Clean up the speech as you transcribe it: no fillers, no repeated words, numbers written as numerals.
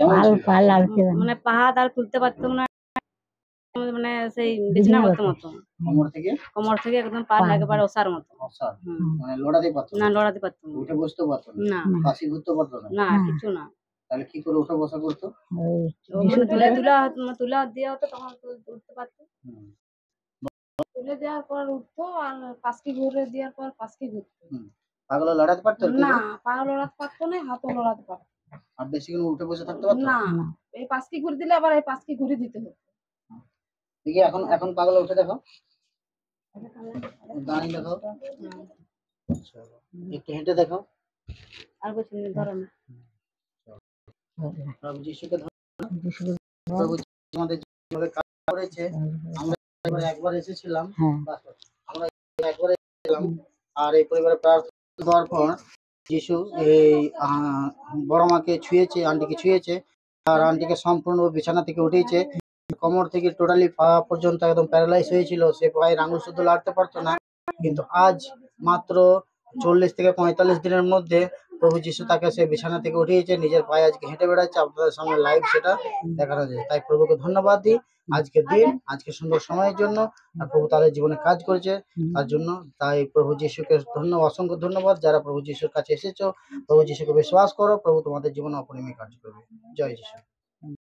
কেমন ছিল? মানে পা হাত আর তুলতে পারতাম না, মানে সেই বিছানা করতে মতো, কোমর থেকে একদম পা একেবারে ওসার মতো। মানে লড়াতে পারতো না, লড়াতে পারতাম না, উঠে বসতে পারতো না, পাশে ঘুরতে পারতো না, কিছু না। তাহলে কি করে উঠে বসা করতো? তুলা দেওয়া হতো, তখন উঠতে পারতো। তুলে দেওয়ার পর উঠতো, আর পাঁচকি ঘুরে দেওয়ার পর পাঁচকি ঘুরতো। পাগুলো লড়াতে পারতো না, পা লড়াতে পারতো না, হাতও লড়াতে পারতো আর বেশিক্ষণ উঠে বসে থাকতে পারতো না। এই পাঁচকি ঘুরে দিলে আবার এই পাঁচকি ঘুরে দিতে হতো। দেখি এখন এখন পাগুলো উঠে দেখো, দাঁড়িয়ে দেখো, একটু হেঁটে দেখো, আর কিছু নেই, ধরো না। প্রভু যিশুকে প্রভু আমাদের যেভাবে কাজ করেছে, আমরা একবার এসেছিলাম, আমরা একবার এসেছিলাম, আর এই পরিবারে প্রার্থনা করার পর যিশু এই বড় মাকে ছুঁয়েছে, আন্টিকে ছুঁয়েছে, আর আন্টিকে সম্পূর্ণ বিছানা থেকে উঠিয়েছে। কোমর থেকে টোটালি পা পর্যন্ত একদম প্যারালাইজ হয়েছিল, সে পায়ের আঙুল শুদ্ধ লাড়তে পারতো না, কিন্তু আজ মাত্র 40 থেকে 45 দিনের মধ্যে প্রভু যিশু তাকে সে বিছানা থেকে উঠিয়েছে, নিজের পায়ে আজকে হেঁটে বেড়াচ্ছে। আপনাদের সামনে লাইভ সেটা দেখানো যায়। তাই প্রভুকে ধন্যবাদ দিই আজকের দিন, আজকে সুন্দর সময়ের জন্য, আর প্রভু তাদের জীবনে কাজ করেছে তার জন্য। তাই প্রভু যিশুকে অসংখ্য ধন্যবাদ। যারা প্রভু যিশুর কাছে এসেছো, প্রভু যিশুকে বিশ্বাস করো, প্রভু তোমাদের জীবনে অপরিমেয় কাজ করবে। জয় যিশু।